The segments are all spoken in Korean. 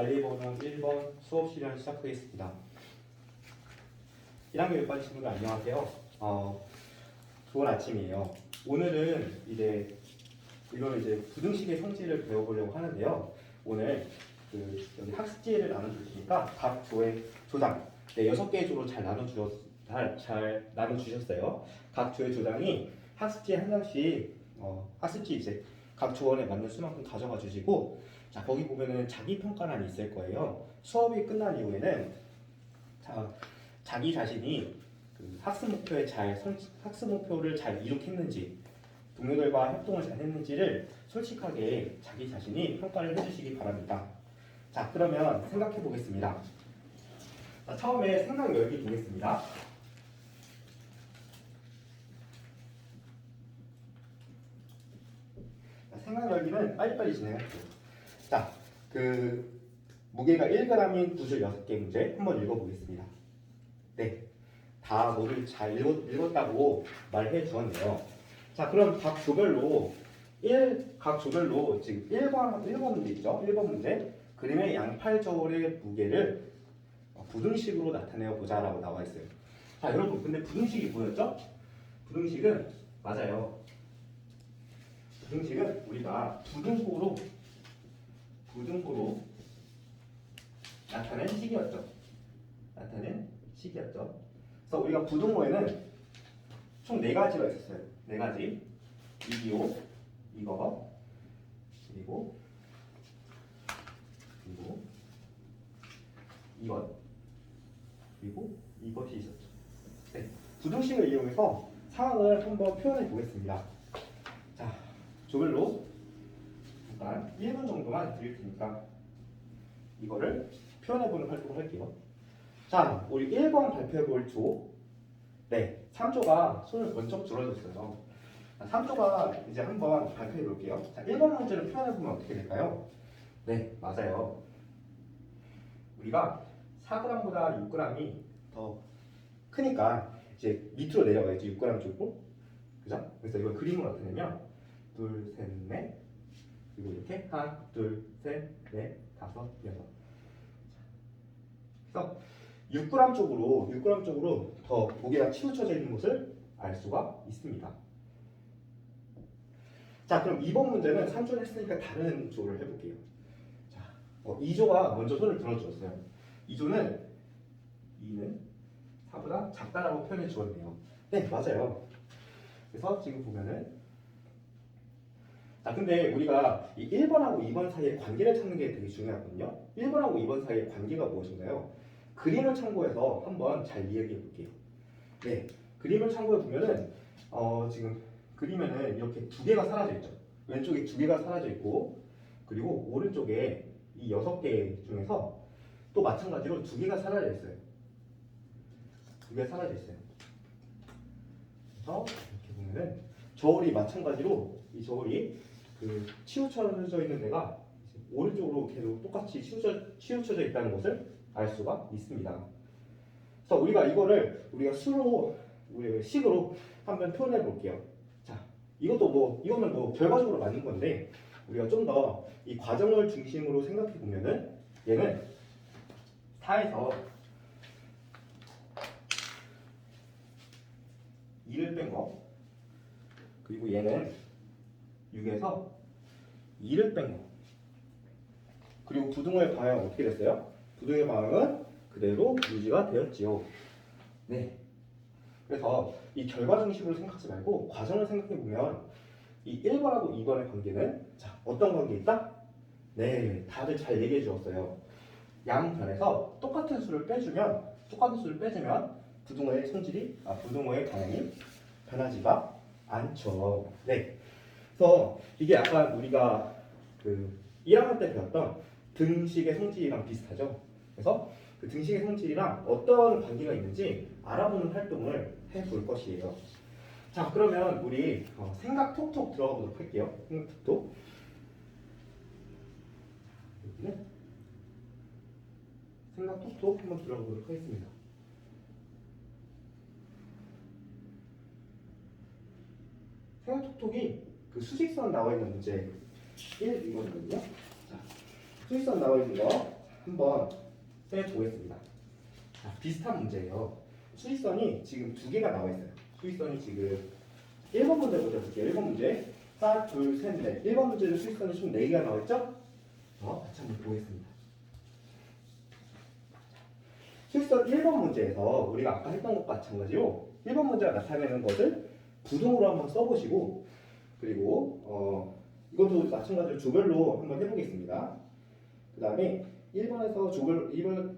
관리번호 1번 수업 실현 시작하겠습니다. 1학년 6반 친구들 안녕하세요. 좋은 아침이에요. 오늘은 이제 부등식의 성질을 배워보려고 하는데요. 오늘 여기 학습지를 나눠줄 테니까 각 조의 조장 6개의 조로 잘 나눠주셨어요. 각 조의 조장이 학습지에 한 장씩 학습지 이제 각 조원에 맞는 수만큼 가져가 주시고, 자 거기 보면은 자기 평가란이 있을 거예요. 수업이 끝난 이후에는 자기 자신이 학습 목표를 잘 이룩했는지, 동료들과 협동을 잘 했는지를 솔직하게 자기 자신이 평가를 해주시기 바랍니다. 자 그러면 생각해 보겠습니다. 자, 처음에 생각 열기 보겠습니다. 생각 열기는 빨리빨리 진행할게요. 자, 무게가 1g인 구슬 6개 문제 한번 읽어보겠습니다. 네, 다 모두 잘 읽었다고 말해 주었네요. 자, 그럼 각 조별로 지금 1번 문제 있죠? 1번 문제 그림의 양팔저울의 무게를 부등식으로 나타내어 보자라고 나와 있어요. 자, 여러분 근데 부등식이 뭐였죠? 부등식은 맞아요. 부등식은 우리가 부등호로 나타낸 식이었죠. 그래서 우리가 부등호에는 총 4가지가 있었어요. 4가지. 이기호, 이거, 그리고 이것, 그리고 이것이 있었죠. 네. 부등식을 이용해서 상황을 한번 표현해 보겠습니다. 자, 조별로 잠깐 1분 정도만 드릴 테니까 이거를 표현해보는 활동을 할게요. 자, 우리 1번 발표해볼 조. 네, 3조가 손을 번쩍 들어줬어요. 3조가 이제 한번 발표해볼게요. 자, 1번 문제를 표현해보면 어떻게 될까요? 네, 맞아요. 우리가 4g보다 6g이 더 크니까 이제 밑으로 내려가야지. 6g 쪽으로. 그죠? 그래서 이걸 그림으로 나타내면 둘, 셋, 넷, 그리고 이렇게 하나, 둘, 셋, 넷, 다섯, 여섯. 그래서 6g 쪽으로 더 무게가 치우쳐져 있는 것을 알 수가 있습니다. 자, 그럼 2번 문제는 3조를 했으니까 다른 조를 해볼게요. 자, 2조가 먼저 손을 들어주었어요. 2조는 2는 4보다 작다라고 표현해 주었네요. 네, 맞아요. 그래서 지금 보면은, 자, 근데 우리가 이 1번하고 2번 사이의 관계를 찾는 게 되게 중요하거든요. 1번하고 2번 사이의 관계가 무엇인가요? 그림을 참고해서 한번 잘 이야기해 볼게요. 네, 그림을 참고해 보면은 지금 그림에는 이렇게 2개가 사라져 있죠. 왼쪽에 2개가 사라져 있고, 그리고 오른쪽에 이 6개 중에서 또 마찬가지로 2개가 사라져 있어요. 2개가 사라져 있어요. 그래서 이렇게 보면은 저울이 마찬가지로 이 저울이 치우쳐져 있는 데가 오른쪽으로 계속 똑같이 치우쳐져 있다는 것을 알 수가 있습니다. 그래서 우리가 이거를 식으로 한번 표현해 볼게요. 자, 이거는 결과적으로 맞는 건데, 우리가 좀 더 이 과정을 중심으로 생각해 보면은 얘는 4에서 2를 뺀 거, 그리고 얘는 6에서 2를 뺀 거, 그리고 부등호의 방향은 어떻게 됐어요? 부등호의 방향은 그대로 유지가 되었지요. 네. 그래서 이 결과 중심으로 생각하지 말고 과정을 생각해 보면 이 1번하고 2번의 관계는 어떤 관계 있다? 네, 다들 잘 얘기해 주었어요. 양변에서 똑같은 수를 빼주면 부등호의 방향이 변하지가 않죠. 네. 그래서 이게 약간 우리가 1학년 때 배웠던 등식의 성질이랑 비슷하죠. 그래서 그 등식의 성질이랑 어떤 관계가 있는지 알아보는 활동을 해볼 것이에요. 자, 그러면 우리 생각 톡톡 들어가 보도록 할게요. 생각 톡톡. 여기는 생각 톡톡 한번 들어가 보도록 하겠습니다. 생각 톡톡이 수직선 나와 있는 문제 1이거든요. 자, 수직선 나와 있는 거 한번 써보겠습니다. 자, 비슷한 문제예요. 수직선이 지금 두 개가 나와 있어요. 수직선이 지금 1번 문제 먼저 볼게요. 1번 문제. 하나, 둘, 셋, 넷. 1번 문제는 수직선이 총 4개가 나와 있죠? 같이 한번 보겠습니다. 수직선 1번 문제에서 우리가 아까 했던 것과 마찬가지로 1번 문제가 나타내는 것을 부등으로 한번 써보시고, 그리고 이것도 마찬가지로 조별로 한번 해보겠습니다. 그 다음에 1번에서 조별 2번에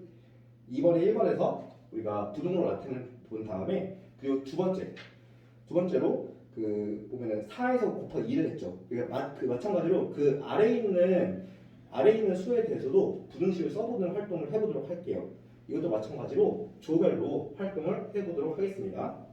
1번에서 우리가 부등으로 나타내는 본 다음에, 그리고 두 번째로 그 보면은 4에서 곱하기 2를 했죠. 그러니까 마찬가지로 그 아래에 있는 수에 대해서도 부등식을 써보는 활동을 해보도록 할게요. 이것도 마찬가지로 조별로 활동을 해보도록 하겠습니다.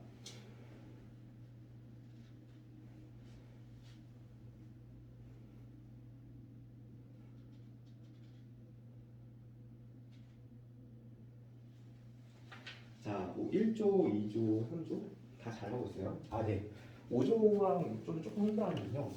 자, 1조, 2조, 3조 다 잘 하고 있어요. 아, 네. 5조랑 6조는 조금 힘들었는데요.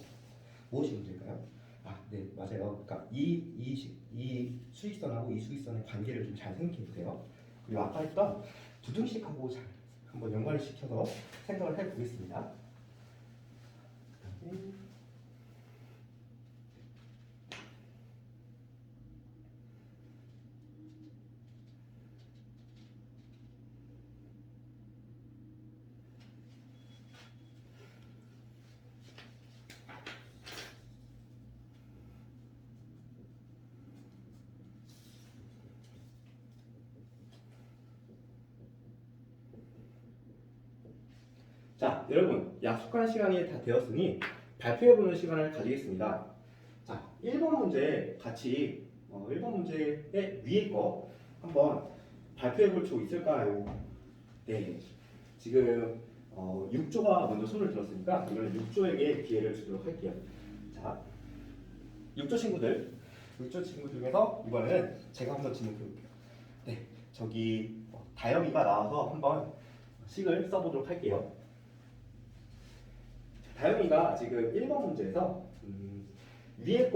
무엇이 문제일까요? 아, 네, 맞아요. 그러니까 이 수직선하고 이 수직선의 관계를 좀 잘 생각해 보세요. 그리고 아까 했던 부등식하고 잘 한번 연관을 시켜서 생각을 해 보겠습니다. 자, 여러분, 약속한 시간이 다 되었으니 발표해보는 시간을 가지겠습니다. 자, 1번 문제 같이 1번 문제의 위에 거 한번 발표해볼 수 있을까요? 네, 지금 6조가 먼저 손을 들었으니까 이번엔 6조에게 기회를 주도록 할게요. 자, 6조 친구들 중에서 이번에는 제가 한번 질문 드릴게요. 네, 저기 다영이가 나와서 한번 식을 써보도록 할게요. 다영이가 지금 1번 문제에서 위의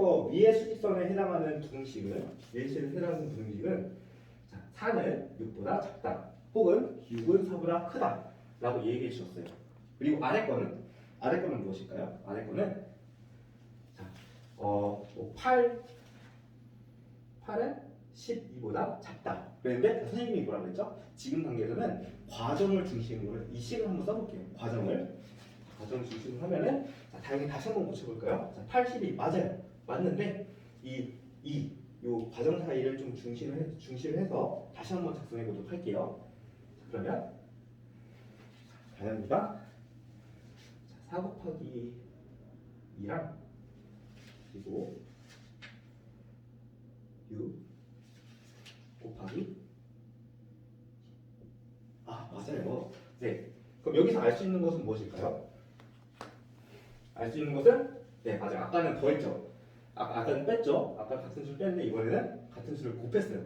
수직선에 해당하는 부등식은 자, 4는 6보다 작다 혹은 6은 4보다 크다 라고 얘기해 주셨어요. 그리고 아래 거는 무엇일까요? 아래 거는 자, 8은 12보다 작다. 그런데 선생님이 뭐라고 했죠? 지금 단계에서는 과정을 중심으로 이 식을 한번 써볼게요. 과정을 중심으로 하면은 자, 다행히 다시 한번 고쳐볼까요? 자, 82 맞아요. 맞는데 요 과정 사이를 좀 중시를 해서 다시 한번 작성해 보도록 할게요. 자, 그러면 다현이가 4 곱하기 2랑 그리고 6 곱하기 맞아요. 네. 그럼 여기서 알 수 있는 것은 무엇일까요? 알 수 있는 것은 네, 맞아요. 아까는 더했죠. 아까는 뺐죠. 아까 같은 수를 뺐는데 이번에는 같은 수를 곱했어요.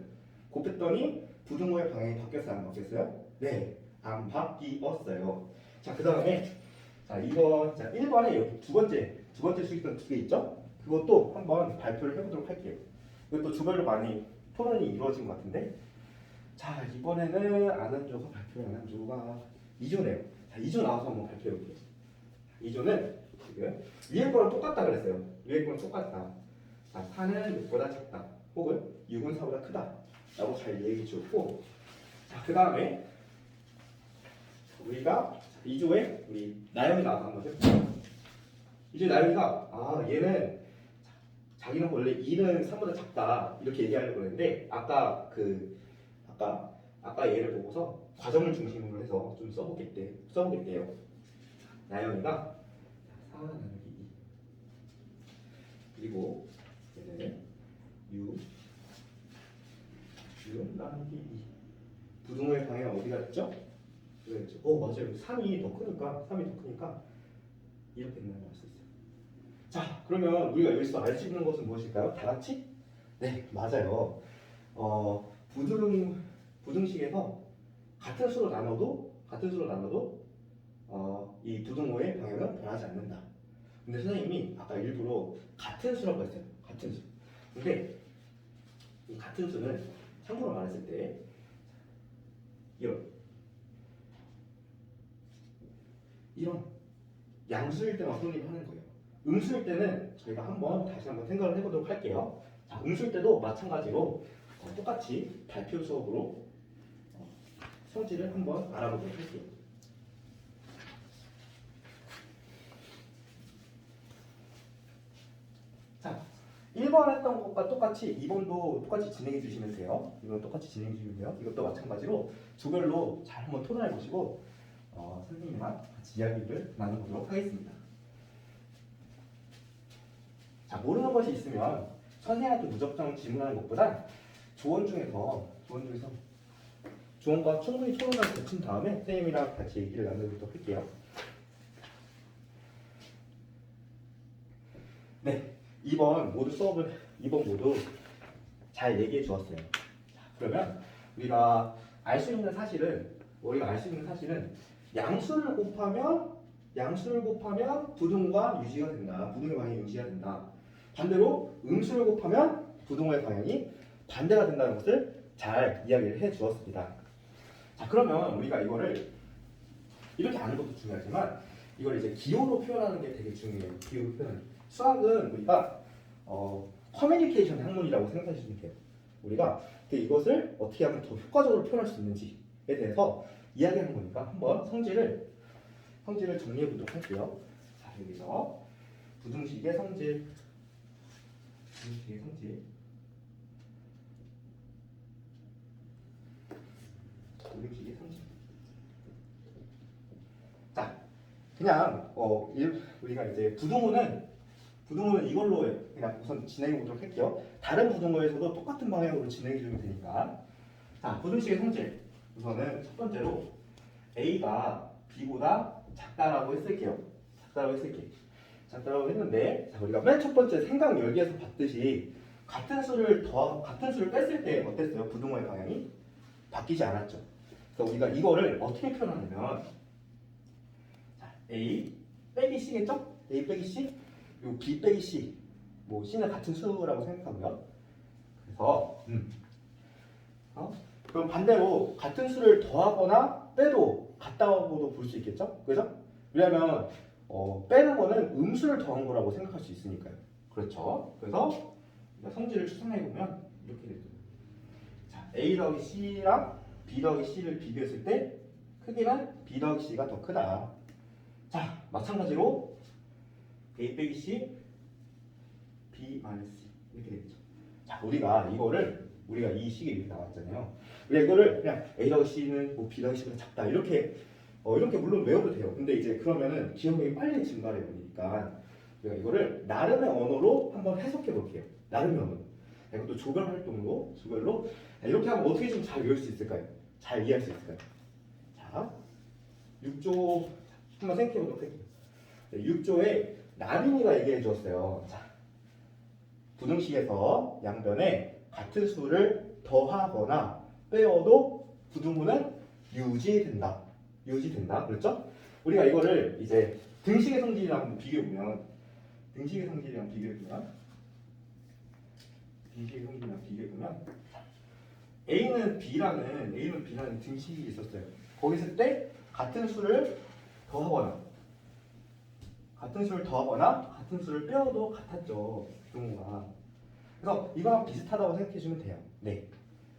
곱했더니 부등호의 방향이 바뀌었어요? 안 바뀌었어요? 네, 안 바뀌었어요. 자, 그 다음에 자, 1번에 여기 두 번째 수익선 2개 있죠? 그것도 한번 발표를 해보도록 할게요. 이것도 조별로 많이 토론이 이루어진 것 같은데 자, 이번에는 안한조가 발표를 안 한 조가 2조네요. 자, 2조 나와서 한번 발표해 볼게요. 2조는 지금 위에 거랑 똑같다 그랬어요. 위에 거랑 똑같다. 자, 4는 6보다 작다. 혹은 6은 4보다 크다. 라고 잘 얘기해 주었고 자, 그 다음에 우리가 2조에 우리 나영이 나와서 한번 해볼게요. 이제 나영이가 얘는 자기는 원래 2는 3보다 작다 이렇게 얘기하려고 했는데 아까 얘를 보고서 과정을 중심으로 해서 좀 써보겠대요. 나영이가 4 나누기 2 그리고 얘는 6 나누기 2 부등호의 방향 어디가 있죠? 그랬죠. 맞아요. 3이 더 크니까 이렇게 된다는 걸 수 있어요. 자, 그러면 우리가 여기서 알 수 있는 것은 무엇일까요? 다 같이? 네, 맞아요. 부등식에서 같은 수로 나눠도 이 부등호의 방향은 변하지 않는다. 근데 선생님이 아까 일부러 같은 수라고 했어요. 같은 수. 근데 이 같은 수는 참고로 말했을 때 이런 양수일 때만 성립하는 거예요. 음수일 때는 저희가 다시 한번 생각을 해보도록 할게요. 자, 음수일 때도 마찬가지로 똑같이 발표 수업으로 성질을 한번 알아보도록 할게요. 자, 1번 했던 것과 똑같이 2번도 똑같이 진행해 주시면 돼요. 이건 똑같이 진행해 주시면 돼요. 이것도 마찬가지로 조별로 잘 한번 토론해 보시고 선생님이랑 같이 이야기를 나눠보도록 하겠습니다. 자, 모르는 것이 있으면 선생님한테 무작정 질문하는 것보다 조원과 충분히 토론을 거친 다음에 선생님이랑 같이 얘기를 나눠보도록 할게요. 네, 2번 모두 잘 얘기해 주었어요. 자, 그러면 우리가 알 수 있는 사실은 양수를 곱하면 부등호가 유지가 된다. 부등호의 방향이 유지가 된다. 반대로 음수를 곱하면 부등호의 방향이 반대가 된다는 것을 잘 이야기를 해 주었습니다. 자, 그러면 우리가 이거를 이렇게 아는 것도 중요하지만 이걸 이제 기호로 표현하는 게 되게 중요해요. 기호로 표현. 수학은 우리가 커뮤니케이션 학문이라고 생각하시면 돼요. 우리가 이것을 어떻게 하면 더 효과적으로 표현할 수 있는지에 대해서 이야기하는 거니까 한번 성질을 정리해 보도록 할게요. 자, 여기서 부등식의 성질. 자, 그냥 우리가 이제 부등호는 이걸로 그냥 우선 진행해 보도록 할게요. 다른 부등호에서도 똑같은 방향으로 진행해 주면 되니까. 자, 부등식의 성질. 우선은 첫 번째로 A가 B보다 작다라고 했을게요. 작다라고 했는데, 자, 우리가 맨 첫 번째 생각 열기에서 봤듯이 같은 수를 뺐을 때 어땠어요? 부등호의 방향이 바뀌지 않았죠. 그래서 우리가 이거를 어떻게 표현하냐면, 자, A 빼기 C겠죠? A 빼기 C, 그리고 B 빼기 C, 뭐 C는 같은 수라고 생각하고요. 그래서 그럼 반대로 같은 수를 더하거나 빼도 같다고도 볼 수 있겠죠? 그죠? 왜냐하면 빼는 거는 음수를 더한 거라고 생각할 수 있으니까요. 그렇죠? 그래서 성질을 추상해 보면 이렇게 되죠. 자, A 더하기 C랑 B 더하기 C를 비교했을 때 크기는 B 더하기 C가 더 크다. 자, 마찬가지로 A 빼기 C, B 마이너스 C 이렇게 되겠죠. 자, 우리가 이 식이 이렇게 나왔잖아요. 우리가 이거를 그냥 A 더하기 C는 뭐 B 더하기 C보다 작다 이렇게 물론 외워도 돼요. 근데 이제 그러면은 기억력이 빨리 증가해 버리니까 우리가 이거를 나름의 언어로 한번 해석해 볼게요. 나름의 언어. 이것도 조별로 이렇게 하면 어떻게 좀 잘 외울 수 있을까요? 잘 이해할 수 있을까요? 자, 6조 한번 생각해 보도록 할게요. 6조에 나빈이가 얘기해 주었어요. 자, 부등식에서 양변에 같은 수를 더하거나 빼어도 부등호는 유지된다. 그렇죠? 우리가 이거를 이제 등식의 성질이랑 비교해 보면 A는 B라는 등식이 있었어요. 거기 있을 때 같은 수를 더하거나 같은 수를 빼어도 같았죠. 부등호가. 그래서 이거랑 비슷하다고 생각해 주면 돼요. 네.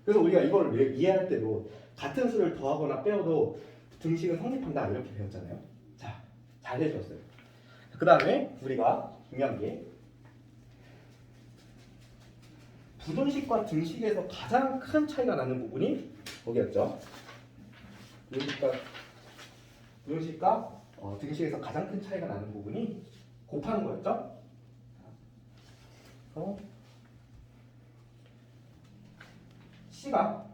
그래서 우리가 이걸 이해할 때도 같은 수를 더하거나 빼어도 등식은 성립한다 이렇게 배웠잖아요. 자, 잘 해주었어요. 그 다음에 우리가 중요한 게 부등식과 등식에서 가장 큰 차이가 나는 부분이 거기였죠. 부등식과 등식에서 가장 큰 차이가 나는 부분이 곱하는 거였죠. C가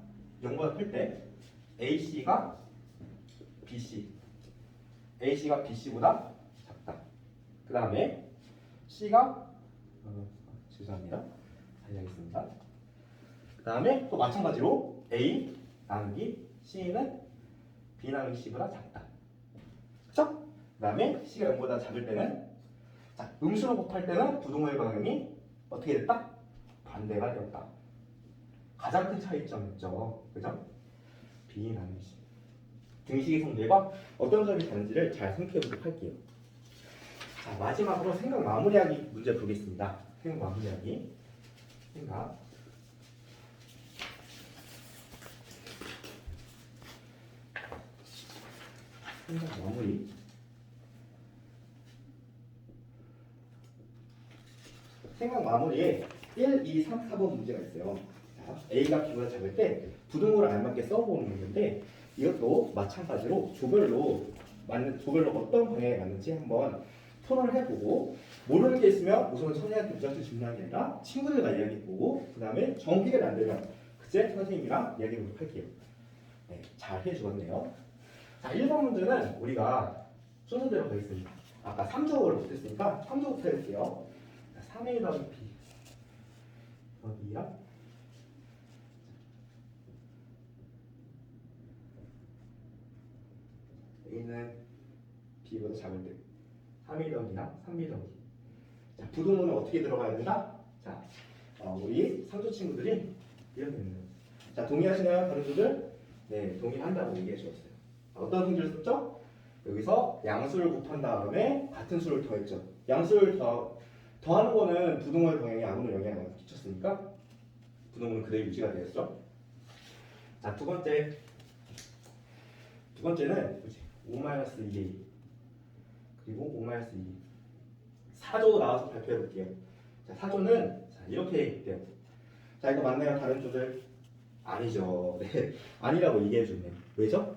0보다 클 때 AC가 BC보다 작다. 그 다음에 C가 죄송합니다. 달리하겠습니다. 그 다음에 또 마찬가지로 A 나누기 C는 B 나누기 C보다 작다. 그렇죠? 그 다음에 C가 0보다 작을 때는 음수로 곱할 때는 부등호의 방향이 어떻게 됐다? 반대가 되었다. 가장 큰 차이점이었죠. 그죠? B라는 식. 등식의 성질과 어떤 점이 다른지를 잘 생각해 보도록 할게요. 자, 마지막으로 생각 마무리하기 문제 보겠습니다. 생각 마무리하기. 생각 마무리. 생각 마무리에 1, 2, 3, 4번 문제가 있어요. 자, A가 B보다 작을 때 부등호를 알맞게 써보는 문제인데 이것도 마찬가지로 조별로 어떤 방향에 맞는지 한번 토론을 해보고 모르는 게 있으면 우선 선생님한테 무작정 질문하는 게 아니라 친구들과 이야기해보고 그 다음에 정비가 안 되면 그때 선생님이랑 이야기해보도록 할게요. 네, 잘 해주었네요. 자, 1번 문제는 우리가 순서대로 가겠습니다. 아까 3조를 못했으니까 3조부터 해볼게요. 3A 더하기 B 더하기랑 A는 B보다 작을 때 3A 더하기랑 3B 더하기. 자, 부등호는 어떻게 들어가야 된다? 자, 우리 상조 친구들이 이렇게 되는 거예요. 자, 동의하시나요? 다른 분들? 네, 동의한다고 얘기해 주었어요. 어떤 성질을 썼죠? 여기서 양수를 곱한 다음에 같은 수를 더했죠. 양수를 더하는 거는 부등호의 방향에 아무런 영향을 안 끼쳤으니까 부등호는 그대로 유지가 되었죠. 자, 두 번째는 5-2A 그리고 5-2 4조 나와서 발표해 볼게요. 자, 4조는 이렇게 돼요. 자, 이거 맞나요? 다른 조들? 아니죠. 네, 아니라고 얘기해 줬네요. 왜죠?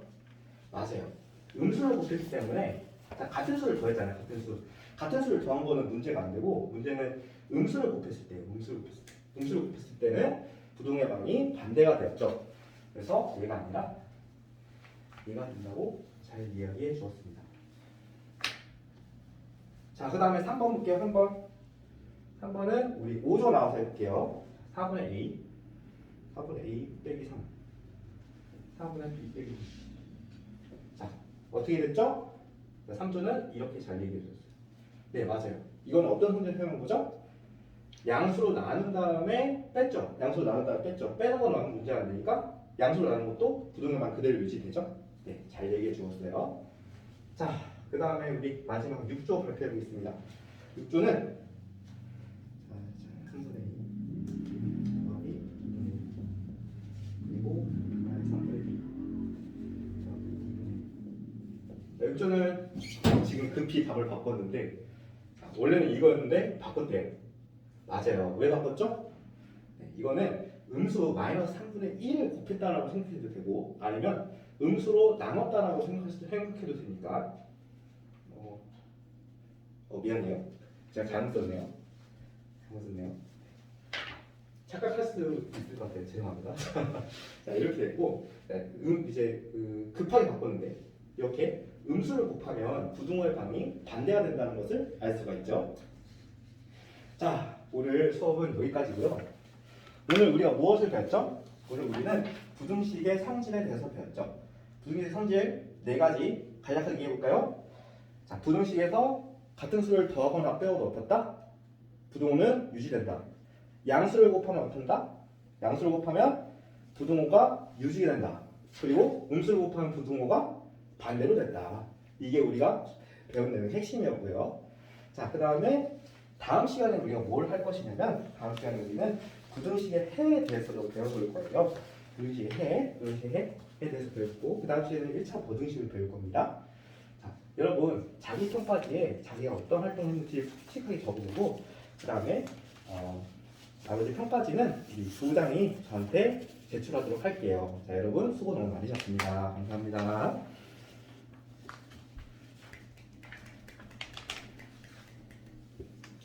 맞아요. 음수를 곱했기 때문에 같은 수를 더했잖아요. 같은 수를 더한 거는 문제가 안 되고 문제는 음수를 곱했을 때예요. 음수를 곱했을 때는 부등호의 방이 반대가 되었죠. 그래서 얘가 아니라 얘가 된다고 잘 이야기해 주었습니다. 자, 그 다음에 3번 볼게요. 3번은 우리 5조 나와서 해볼게요. 4분의 A 빼기 3 4분의 B 빼기 2. 자, 어떻게 됐죠? 3조는 이렇게 잘 얘기해 주셨어요. 네, 맞아요. 이건 어떤 문제 표현한 거죠? 양수로 나눈 다음에 뺐죠. 빼는 건 아무 문제가 안 되니까 양수로 나눈 것도 부등호만 그대로 유지되죠. 네, 잘 얘기해 주었어요. 자, 그 다음에 우리 마지막 6조 발표해 보겠습니다. 6조는 큰 분의 2 더하기 그리고 3분의 2. 6조는 지금 급히 답을 바꿨는데 원래는 이거였는데 바꿨대요. 맞아요. 왜 바꿨죠? 네, 이거는 음수 마이너스 3분의 1을 곱했다라고 생각해도 되고 아니면 음수로 나눴다라고 생각해도 되니까 미안해요. 제가 잘못 썼네요. 착각할 수도 있을 것 같아요. 죄송합니다. 자, 이렇게 됐고 이제 급하게 바꿨는데 이렇게 음수를 곱하면 부등호의 방이 반대가 된다는 것을 알 수가 있죠. 자, 오늘 수업은 여기까지고요. 오늘 우리가 무엇을 배웠죠? 오늘 우리는 부등식의 성질에 대해서 배웠죠. 부등식의 성질 4가지 간략하게 얘기해볼까요? 자, 부등식에서 같은 수를 더하거나 빼고 높였다. 부등호는 유지된다. 양수를 곱하면 어떤다? 양수를 곱하면 부등호가 유지된다. 그리고 음수를 곱하면 부등호가 반대로 된다. 이게 우리가 배운 내용의 핵심이었고요. 자, 그 다음에 다음 시간에 우리가 뭘 할 것이냐면 다음 시간에 우리는 부등식의 해에 대해서도 배워볼 거예요. 부등식의 해에 대해서 배웠고 그 다음 시간에는 1차 부등식을 배울 겁니다. 자, 여러분 자기 평가지에 자기가 어떤 활동을 했는지 씩씩하게 적어보고 그 다음에 나머지 평가지는 우리 부장이 저한테 제출하도록 할게요. 자, 여러분 수고 너무 많으셨습니다. 감사합니다.